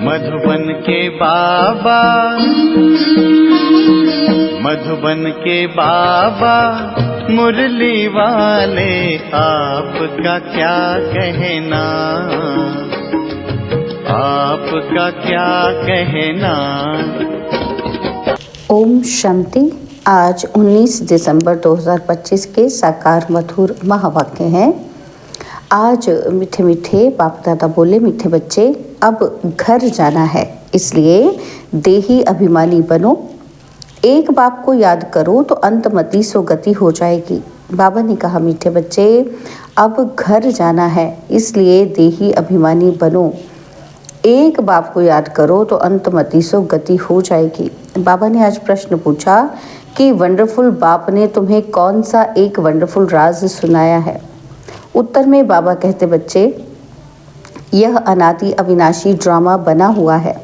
मधुबन के बाबा, मधुबन के बाबा मुरली वाले, आपका क्या कहना, आपका क्या कहना। ओम शांति। आज 19 दिसंबर 2025 के साकार मधुर महावाक्य हैं। आज मीठे मीठे बाप दादा बोले, मीठे बच्चे अब घर जाना है, इसलिए देही अभिमानी बनो। एक बाप को याद करो तो अंतमति सो गति हो जाएगी। बाबा ने कहा, मीठे बच्चे अब घर जाना है, इसलिए देही अभिमानी बनो। एक बाप को याद करो तो अंतमति सो गति हो जाएगी। बाबा ने आज प्रश्न पूछा कि वंडरफुल बाप ने तुम्हें कौन सा एक वंडरफुल राज सुनाया है। उत्तर में बाबा कहते, बच्चे यह अनादि अविनाशी ड्रामा बना हुआ है,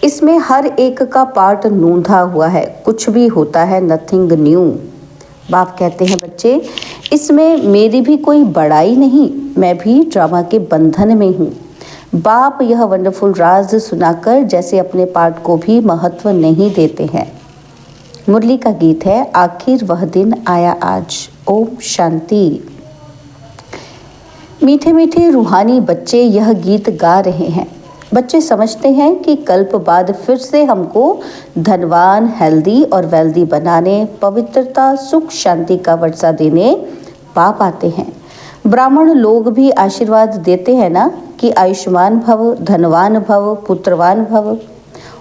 इसमें हर एक का पार्ट नूंधा हुआ है, कुछ भी होता है नथिंग न्यू। बाप कहते हैं, बच्चे इसमें मेरी भी कोई बड़ाई नहीं, मैं भी ड्रामा के बंधन में हूँ। बाप यह वंडरफुल राज सुनाकर जैसे अपने पार्ट को भी महत्व नहीं देते हैं। मुरली का गीत है, आखिर वह दिन आया आज। ओम शांति। मीठे मीठे रूहानी बच्चे यह गीत गा रहे हैं। बच्चे समझते हैं कि कल्प बाद फिर से हमको धनवान, हेल्दी और वेल्दी बनाने, पवित्रता, सुख, शांति का वर्षा देने बाप आते हैं। ब्राह्मण लोग भी आशीर्वाद देते हैं ना कि आयुष्मान भव, धनवान भव, पुत्रवान भव।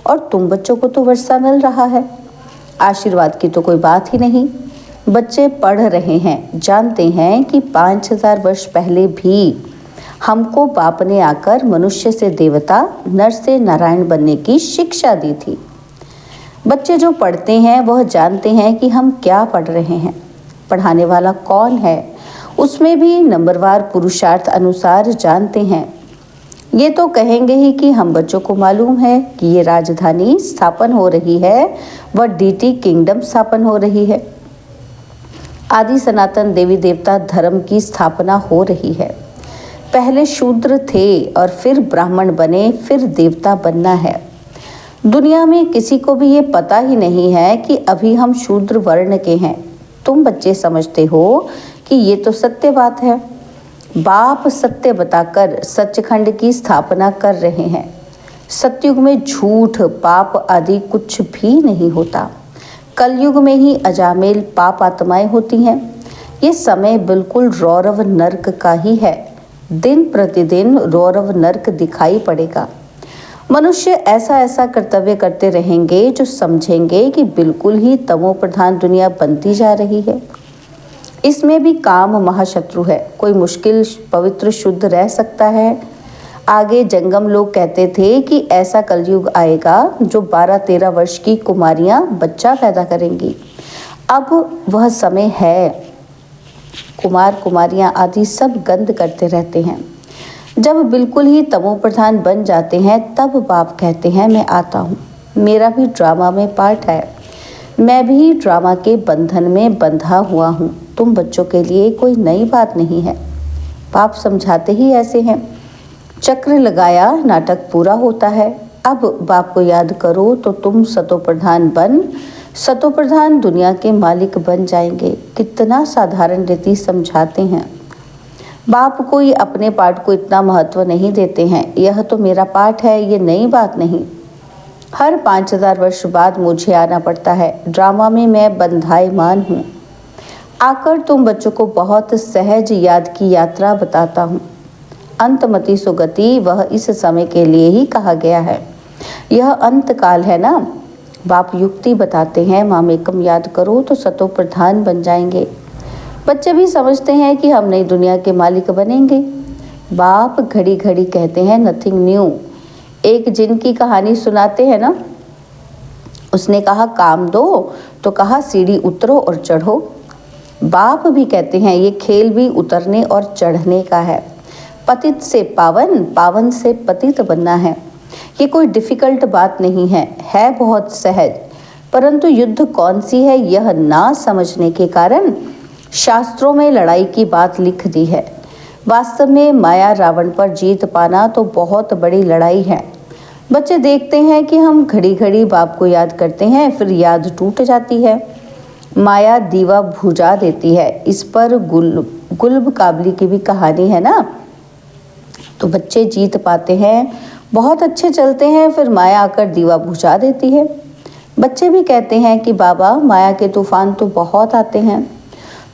और तुम बच्चों को तो वर्षा मिल रहा है, आशीर्वाद की तो कोई बात ही नहीं। बच्चे पढ़ रहे हैं, जानते हैं कि 5000 वर्ष पहले भी हमको बाप ने आकर मनुष्य से देवता, नर से नारायण बनने की शिक्षा दी थी। बच्चे जो पढ़ते हैं वह जानते हैं कि हम क्या पढ़ रहे हैं, पढ़ाने वाला कौन है, उसमें भी नंबरवार पुरुषार्थ अनुसार जानते हैं। ये तो कहेंगे ही कि हम बच्चों को मालूम है कि ये राजधानी स्थापन हो रही है, वह डीटी किंगडम स्थापन हो रही है, आदि सनातन देवी देवता धर्म की स्थापना हो रही है। पहले शूद्र थे और फिर ब्राह्मण बने, फिर देवता बनना है। दुनिया में किसी को भी ये पता ही नहीं है कि अभी हम शूद्र वर्ण के हैं। तुम बच्चे समझते हो कि ये तो सत्य बात है। बाप सत्य बताकर सचखंड की स्थापना कर रहे हैं। सतयुग में झूठ, पाप आदि कुछ भी नहीं होता। कलयुग में ही अजामेल पाप आत्माएं होती हैं। ये समय बिल्कुल रौरव नर्क का ही है। दिन प्रतिदिन रौरव नर्क दिखाई पड़ेगा। मनुष्य ऐसा ऐसा कर्तव्य करते रहेंगे जो समझेंगे कि बिल्कुल ही तमो प्रधान दुनिया बनती जा रही है। इसमें भी काम महाशत्रु है। कोई मुश्किल पवित्र शुद्ध रह सकता है। आगे जंगम लोग कहते थे कि ऐसा कलयुग आएगा जो 12-13 वर्ष की कुमारियां बच्चा पैदा करेंगी। अब वह समय है। कुमार कुमारियां आदि सब गंद करते रहते हैं। जब बिल्कुल ही तमो प्रधान बन जाते हैं तब बाप कहते हैं, मैं आता हूँ, मेरा भी ड्रामा में पार्ट है, मैं भी ड्रामा के बंधन में बंधा हुआ हूँ। तुम बच्चों के लिए कोई नई बात नहीं है। बाप समझाते ही ऐसे हैं। चक्र लगाया, नाटक पूरा होता है। अब बाप को याद करो तो तुम सतो प्रधान बन, सतो प्रधान दुनिया के मालिक बन जाएंगे। कितना साधारण रीति समझाते हैं। बाप कोई अपने पाठ को इतना महत्व नहीं देते हैं। यह तो मेरा पाठ है, ये नई बात नहीं। हर 5000 वर्ष बाद मुझे आना पड़ता है। ड्रामा में मैं बंधायमान हूँ। आकर तुम बच्चों को बहुत सहज याद की यात्रा बताता हूँ। अंतमति सुगति वह इस समय के लिए ही कहा गया है। यह अंत काल है ना। बाप युक्ति बताते हैं, मामेकम याद करो तो सतो प्रधान बन जाएंगे। बच्चे भी समझते हैं कि हम नई दुनिया के मालिक बनेंगे। बाप घड़ी घड़ी कहते हैं, नथिंग न्यू। एक जिन की कहानी सुनाते हैं ना, उसने कहा काम दो तो कहा सीढ़ी उतरो और चढ़ो। बाप भी कहते हैं ये खेल भी उतरने और चढ़ने का है। पतित से पावन, पावन से पतित बनना है। ये कोई डिफिकल्ट बात नहीं है बहुत सहज। परंतु युद्ध कौन सी है यह ना समझने के कारण शास्त्रों में लड़ाई की बात लिख दी है। वास्तव में माया रावण पर जीत पाना तो बहुत बड़ी लड़ाई है। बच्चे देखते हैं कि हम घड़ी घड़ी बाप को याद करते हैं, फिर याद टूट जाती है। माया दीवा बुझा देती है। इस पर गुलब काबली की भी कहानी है ना। तो बच्चे जीत पाते हैं, बहुत अच्छे चलते हैं, फिर माया आकर दीवा बुझा देती है। बच्चे भी कहते हैं कि बाबा, माया के तूफान तो बहुत आते हैं।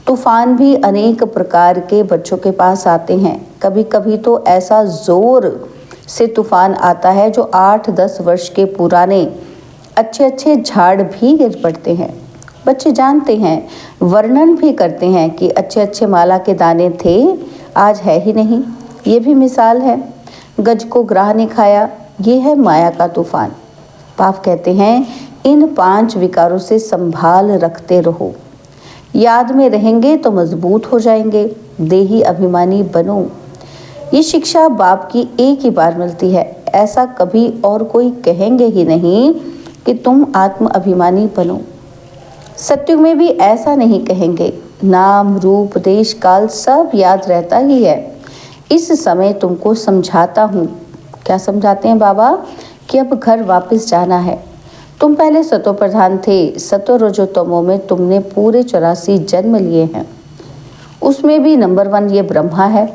तूफान भी अनेक प्रकार के बच्चों के पास आते हैं। कभी कभी तो ऐसा जोर से तूफान आता है जो 8-10 वर्ष के पुराने अच्छे अच्छे झाड़ भी गिर पड़ते हैं। बच्चे जानते हैं, वर्णन भी करते हैं कि अच्छे अच्छे माला के दाने थे, आज है ही नहीं। ये भी मिसाल है। गज को ग्राह ने खाया, ये है माया का तूफान। बाप कहते हैं, इन 5 विकारों से संभाल रखते रहो। याद में रहेंगे तो मजबूत हो जाएंगे। देही अभिमानी बनो। ये शिक्षा बाप की एक ही बार मिलती है। ऐसा कभी और कोई कहेंगे ही नहीं कि तुम आत्म अभिमानी बनो। सत्युग में भी ऐसा नहीं कहेंगे। नाम रूप देश काल सब याद रहता ही है। इस समय तुमको समझाता हूँ। क्या समझाते हैं बाबा? कि अब घर वापस जाना है। तुम पहले सतो प्रधान थे। सतो रजो तमो में तुमने पूरे 84 जन्म लिए हैं। उसमें भी नंबर 1 ये ब्रह्मा है।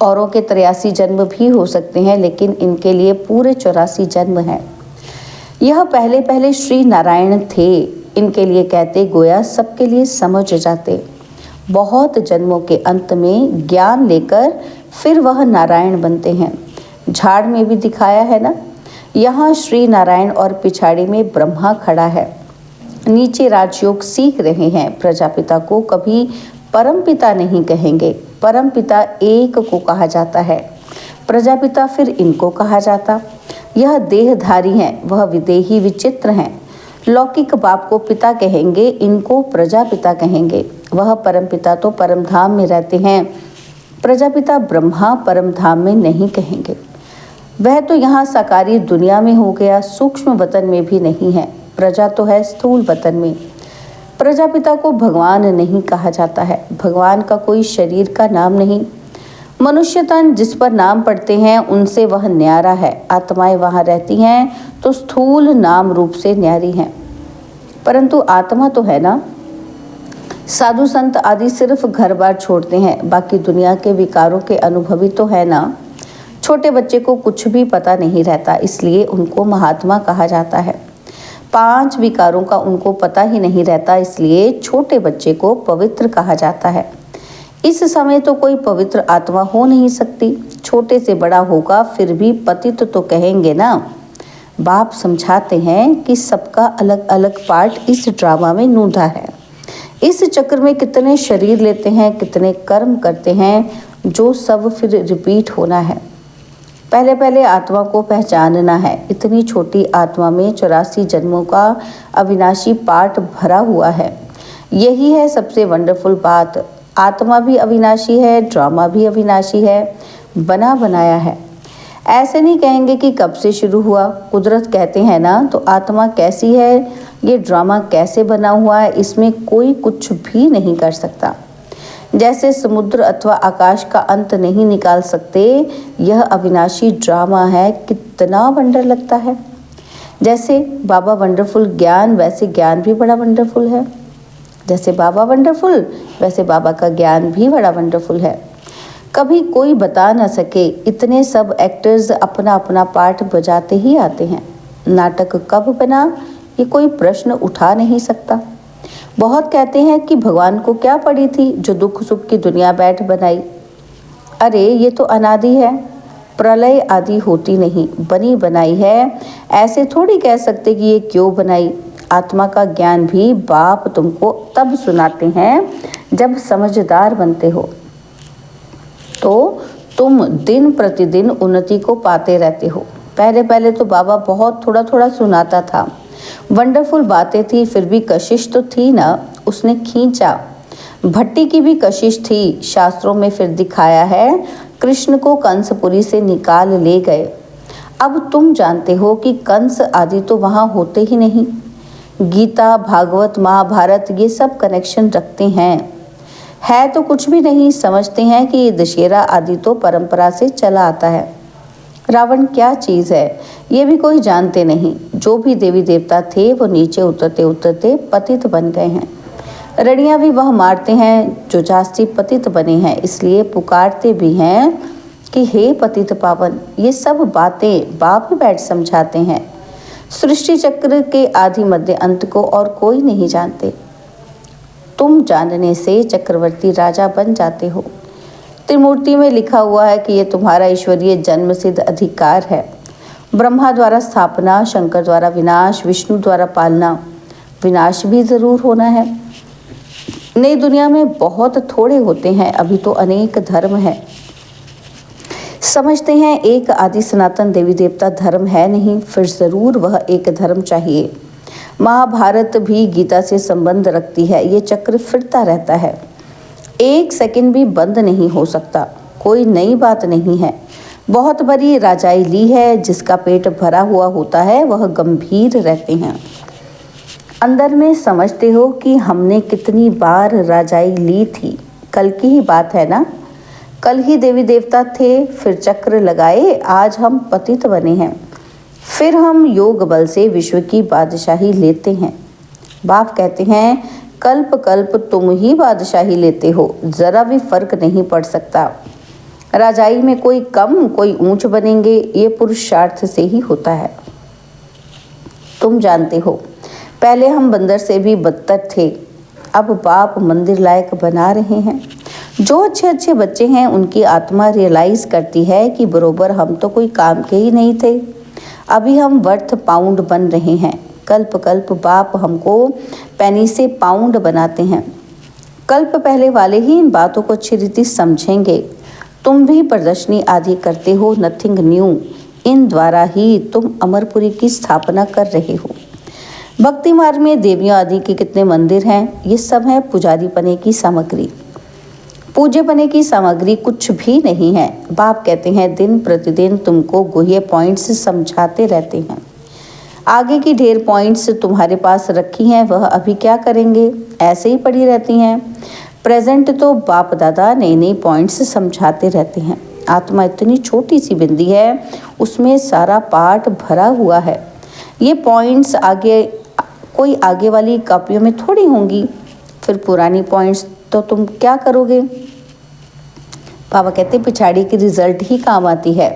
औरों के 83 जन्म भी हो सकते हैं, लेकिन इनके लिए पूरे 84 जन्म हैं। यह पहले पहले श्री नारायण थे। इनके लिए कहते गोया सबके लिए समझ जाते। बहुत जन्मों के अंत में ज्ञान लेकर फिर वह नारायण बनते हैं। झाड़ में भी दिखाया है ना। यहाँ श्री नारायण और पिछाड़ी में ब्रह्मा खड़ा है। नीचे राजयोग सीख रहे हैं। प्रजापिता को कभी परम पिता नहीं कहेंगे। परम पिता एक को कहा जाता है, प्रजापिता फिर इनको कहा जाता। यह देहधारी हैं, वह विदेही विचित्र हैं। लौकिक बाप को पिता कहेंगे, इनको प्रजापिता कहेंगे। वह परम पिता तो परम धाम में रहते हैं, प्रजापिता ब्रह्मा परम धाम में नहीं कहेंगे। वह तो यहाँ साकारी दुनिया में हो गया, सूक्ष्म वतन में भी नहीं है। प्रजा तो है स्थूल वतन में। प्रजापिता को भगवान नहीं कहा जाता है। भगवान का कोई शरीर का नाम नहीं। मनुष्य तन जिस पर नाम पड़ते हैं उनसे वह न्यारा है। आत्माएं वहाँ रहती हैं तो स्थूल नाम रूप से न्यारी हैं, परंतु आत्मा तो है ना। साधु संत आदि सिर्फ घर बार छोड़ते हैं, बाकी दुनिया के विकारों के अनुभवी तो है ना। छोटे बच्चे को कुछ भी पता नहीं रहता, इसलिए उनको महात्मा कहा जाता है। 5 विकारों का उनको पता ही नहीं रहता, इसलिए छोटे बच्चे को पवित्र कहा जाता है। इस समय तो कोई पवित्र आत्मा हो नहीं सकती। छोटे से बड़ा होगा फिर भी पतित तो कहेंगे ना। बाप समझाते हैं कि सबका अलग अलग पार्ट इस ड्रामा में नूंधा है। इस चक्र में कितने शरीर लेते हैं, कितने कर्म करते हैं, जो सब फिर रिपीट होना है। पहले पहले आत्मा को पहचानना है। इतनी छोटी आत्मा में 84 जन्मों का अविनाशी पार्ट भरा हुआ है। यही है सबसे वंडरफुल बात। आत्मा भी अविनाशी है, ड्रामा भी अविनाशी है, बना बनाया है। ऐसे नहीं कहेंगे कि कब से शुरू हुआ। कुदरत कहते हैं ना, तो आत्मा कैसी है, ये ड्रामा कैसे बना हुआ है, इसमें कोई कुछ भी नहीं कर सकता। जैसे समुद्र अथवा आकाश का अंत नहीं निकाल सकते, यह अविनाशी ड्रामा है। कितना वंडर लगता है। जैसे बाबा वंडरफुल ज्ञान, वैसे ज्ञान भी बड़ा वंडरफुल है। जैसे बाबा वंडरफुल, वैसे बाबा का ज्ञान भी बड़ा वंडरफुल है। कभी कोई बता न सके, इतने सब एक्टर्स अपना अपना पार्ट बजाते ही आते हैं। नाटक कब बना, ये कोई प्रश्न उठा नहीं सकता। बहुत कहते हैं कि भगवान को क्या पड़ी थी जो दुख सुख की दुनिया बैठ बनाई। अरे ये तो अनादि है, प्रलय आदि होती नहीं, बनी बनाई है। ऐसे थोड़ी कह सकते कि ये क्यों बनाई। आत्मा का ज्ञान भी बाप तुमको तब सुनाते हैं जब समझदार बनते हो, तो तुम दिन प्रतिदिन उन्नति को पाते रहते हो। पहले पहले तो बाबा बहुत थोड़ा थोड़ा सुनाता था। वंडरफुल बातें थी, फिर भी कशिश तो थी ना, उसने खींचा। भट्टी की भी कशिश थी। शास्त्रों में फिर दिखाया है, कृष्ण को कंसपुरी से निकाल ले गए। अब तुम जानते हो कि कंस आदि तो वहाँ होते ही नहीं। गीता, भागवत, महाभारत ये सब कनेक्शन रखते हैं। है तो कुछ भी नहीं। समझते हैं कि ये दशहरा आदि तो परंपरा से चला आता है। रावण क्या चीज़ है ये भी कोई जानते नहीं। जो भी देवी देवता थे वो नीचे उतरते उतरते पतित बन गए हैं। रड़ियाँ भी वह मारते हैं जो जास्ती पतित बने हैं, इसलिए पुकारते भी हैं कि हे पतित पावन। ये सब बातें बाप ही बैठ समझाते हैं। सृष्टि चक्र के आदि मध्य अंत को और कोई नहीं जानते। तुम जानने से चक्रवर्ती राजा बन जाते हो। त्रिमूर्ति में लिखा हुआ है कि ये तुम्हारा ईश्वरीय जन्म सिद्ध अधिकार है। ब्रह्मा द्वारा स्थापना, शंकर द्वारा विनाश, विष्णु द्वारा पालना। विनाश भी जरूर होना है। नई दुनिया में बहुत थोड़े होते हैं, अभी तो अनेक धर्म है। समझते हैं एक आदि सनातन देवी देवता धर्म है नहीं, फिर जरूर वह एक धर्म चाहिए। महाभारत भी गीता से संबंध रखती है। ये चक्र फिरता रहता है, एक सेकंड भी बंद नहीं हो सकता। कोई नई बात नहीं है। बहुत बड़ी राजाई ली है। जिसका पेट भरा हुआ होता है वह गंभीर रहते हैं। अंदर में समझते हो कि हमने कितनी बार राजाई ली थी। कल की ही बात है ना। कल ही देवी देवता थे, फिर चक्र लगाए, आज हम पतित बने हैं। फिर हम योग बल से विश्व की बादशाही लेते हैं। बाप कहते हैं कल्प कल्प तुम ही बादशाही लेते हो, जरा भी फर्क नहीं पड़ सकता। राजाई में कोई कम कोई ऊंच बनेंगे, ये पुरुषार्थ से ही होता है। तुम जानते हो पहले हम बंदर से भी बदतर थे, अब बाप मंदिर लायक बना रहे हैं। जो अच्छे अच्छे बच्चे हैं उनकी आत्मा रियलाइज करती है कि बरोबर हम तो कोई काम के ही नहीं थे, अभी हम वर्थ पाउंड बन रहे हैं। कल्प कल्प बाप हमको पैनी से पाउंड बनाते हैं। कल्प पहले वाले ही इन बातों को अच्छी रीति समझेंगे। तुम भी प्रदर्शनी आदि करते हो, नथिंग न्यू। इन द्वारा ही तुम अमरपुरी की स्थापना कर रहे हो। भक्ति मार्ग में देवियों आदि के कितने मंदिर हैं, ये सब है पुजारी पने की सामग्री। पूजे पने की सामग्री कुछ भी नहीं है। बाप कहते हैं दिन प्रतिदिन तुमको गुह्य पॉइंट्स समझाते रहते हैं। आगे की ढेर पॉइंट्स तुम्हारे पास रखी हैं, वह अभी क्या करेंगे, ऐसे ही पड़ी रहती हैं। प्रेजेंट तो बाप दादा नई नई पॉइंट्स समझाते रहते हैं। आत्मा इतनी छोटी सी बिंदी है, उसमें सारा पाठ भरा हुआ है। ये पॉइंट्स कोई आगे वाली कॉपियों में थोड़ी होंगी। फिर पुरानी पॉइंट्स तो तुम क्या करोगे। बाबा कहते पिछाड़ी की रिजल्ट ही काम आती है।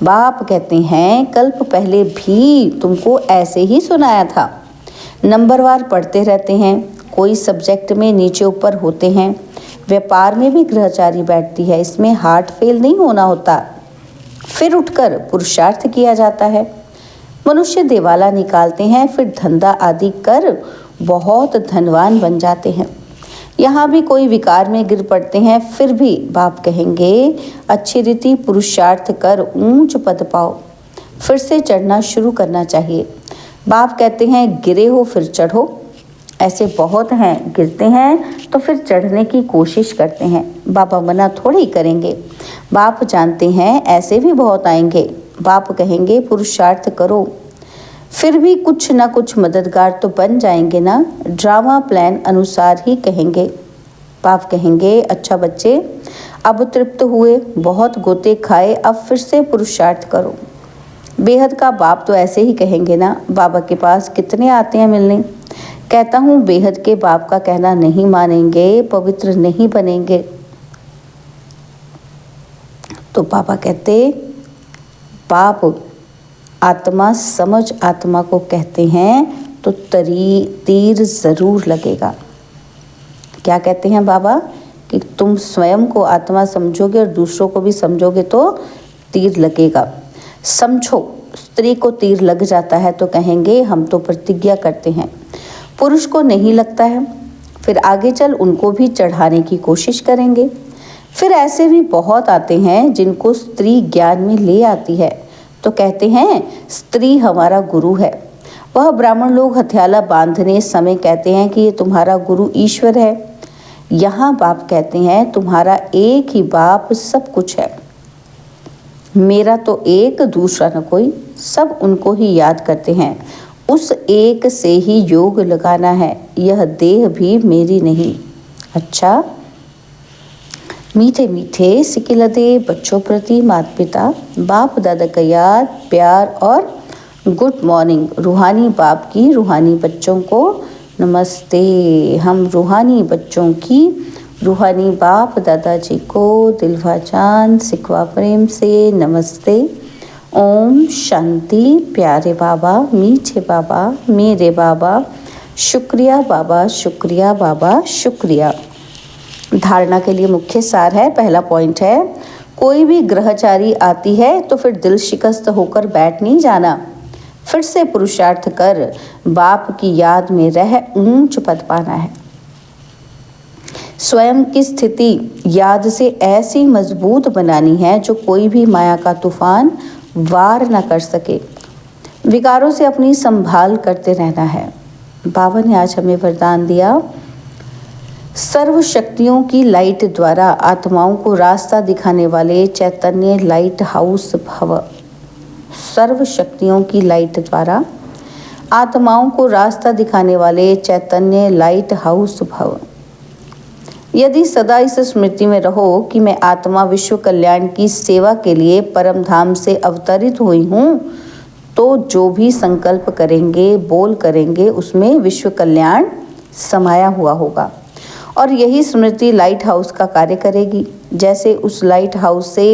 बाप कहते हैं कल्प पहले भी तुमको ऐसे ही सुनाया था। नंबरवार पढ़ते रहते हैं, कोई सब्जेक्ट में नीचे ऊपर होते हैं। व्यापार में भी ग्रहचारी बैठती है, इसमें हार्ट फेल नहीं होना होता। फिर उठकर पुरुषार्थ किया जाता है। मनुष्य दिवाला निकालते हैं, फिर धंधा आदि कर बहुत धनवान बन जाते हैं। यहाँ भी कोई विकार में गिर पड़ते हैं, फिर भी बाप कहेंगे अच्छी रीति पुरुषार्थ कर ऊंच पद पाओ। फिर से चढ़ना शुरू करना चाहिए। बाप कहते हैं गिरे हो फिर चढ़ो। ऐसे बहुत हैं, गिरते हैं तो फिर चढ़ने की कोशिश करते हैं। बाबा मना थोड़ी ही करेंगे। बाप जानते हैं ऐसे भी बहुत आएंगे। बाप कहेंगे पुरुषार्थ करो, फिर भी कुछ ना कुछ मददगार तो बन जाएंगे ना। ड्रामा प्लान अनुसार ही कहेंगे। बाप कहेंगे अच्छा बच्चे अब तृप्त हुए, बहुत गोते खाए, अब फिर से पुरुषार्थ करो। बेहद का बाप तो ऐसे ही कहेंगे ना। बाबा के पास कितने आते हैं मिलने। कहता हूँ बेहद के बाप का कहना नहीं मानेंगे, पवित्र नहीं बनेंगे। तो पापा कहते बाप आत्मा समझ आत्मा को कहते हैं तो तीर ज़रूर लगेगा। क्या कहते हैं बाबा कि तुम स्वयं को आत्मा समझोगे और दूसरों को भी समझोगे तो तीर लगेगा। समझो स्त्री को तीर लग जाता है तो कहेंगे हम तो प्रतिज्ञा करते हैं। पुरुष को नहीं लगता है, फिर आगे चल उनको भी चढ़ाने की कोशिश करेंगे। फिर ऐसे भी बहुत आते हैं जिनको स्त्री ज्ञान में ले आती है तो कहते हैं स्त्री हमारा गुरु है। वह ब्राह्मण लोग हथियाला बांधने समय कहते हैं कि ये तुम्हारा गुरु ईश्वर है। यहाँ बाप कहते हैं तुम्हारा एक ही बाप सब कुछ है। मेरा तो एक, दूसरा न कोई, सब उनको ही याद करते हैं। उस एक से ही योग लगाना है। यह देह भी मेरी नहीं। अच्छा, मीठे मीठे सिकिलते बच्चों प्रति माता पिता बाप दादा का याद प्यार और गुड मॉर्निंग। रूहानी बाप की रूहानी बच्चों को नमस्ते। हम रूहानी बच्चों की रूहानी बाप दादाजी को दिलवा जान सिकवा प्रेम से नमस्ते। ओम शांति। प्यारे बाबा, मीठे बाबा, मेरे बाबा, शुक्रिया बाबा, शुक्रिया बाबा, शुक्रिया। धारणा के लिए मुख्य सार है। पहला पॉइंट है, कोई भी ग्रहचारी आती है तो फिर दिल शिकस्त होकर बैठ नहीं जाना, फिर से पुरुषार्थ कर बाप की याद में रह ऊंच पद पाना है। स्वयं की स्थिति याद से ऐसी मजबूत बनानी है जो कोई भी माया का तूफान वार न कर सके। विकारों से अपनी संभाल करते रहना है। बाबा ने आज हमें वरदान दिया, सर्व शक्तियों की लाइट द्वारा आत्माओं को रास्ता दिखाने वाले चैतन्य लाइट हाउस भव। सर्व शक्तियों की लाइट द्वारा आत्माओं को रास्ता दिखाने वाले चैतन्य लाइट हाउस भव। यदि सदा इस स्मृति में रहो कि मैं आत्मा विश्व कल्याण की सेवा के लिए परम धाम से अवतरित हुई हूँ, तो जो भी संकल्प करेंगे, बोल करेंगे, उसमें विश्व कल्याण समाया हुआ होगा। और यही स्मृति लाइट हाउस का कार्य करेगी। जैसे उस लाइट हाउस से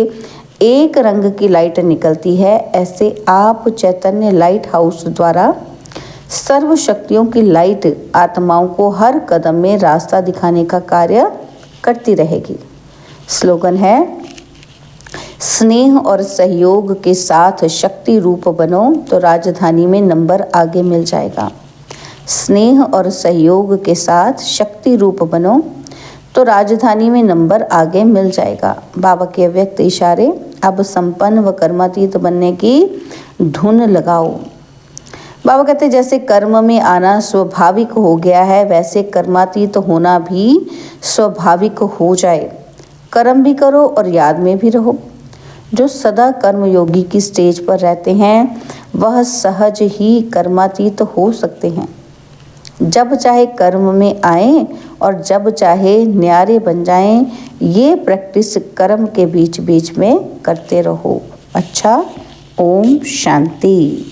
एक रंग की लाइट निकलती है, ऐसे आप चैतन्य लाइट हाउस द्वारा सर्व शक्तियों की लाइट आत्माओं को हर कदम में रास्ता दिखाने का कार्य करती रहेगी। स्लोगन है, स्नेह और सहयोग के साथ शक्ति रूप बनो तो राजधानी में नंबर आगे मिल जाएगा। स्नेह और सहयोग के साथ शक्ति रूप बनो तो राजधानी में नंबर आगे मिल जाएगा। बाबा के अव्यक्त इशारे, अब संपन्न व कर्मातीत बनने की धुन लगाओ। बाबा कहते जैसे कर्म में आना स्वाभाविक हो गया है, वैसे कर्मातीत होना भी स्वाभाविक हो जाए। कर्म भी करो और याद में भी रहो। जो सदा कर्मयोगी की स्टेज पर रहते हैं वह सहज ही कर्मातीत हो सकते हैं। जब चाहे कर्म में आएं और जब चाहे न्यारे बन जाएं, ये प्रैक्टिस कर्म के बीच बीच में करते रहो। अच्छा, ओम शांति।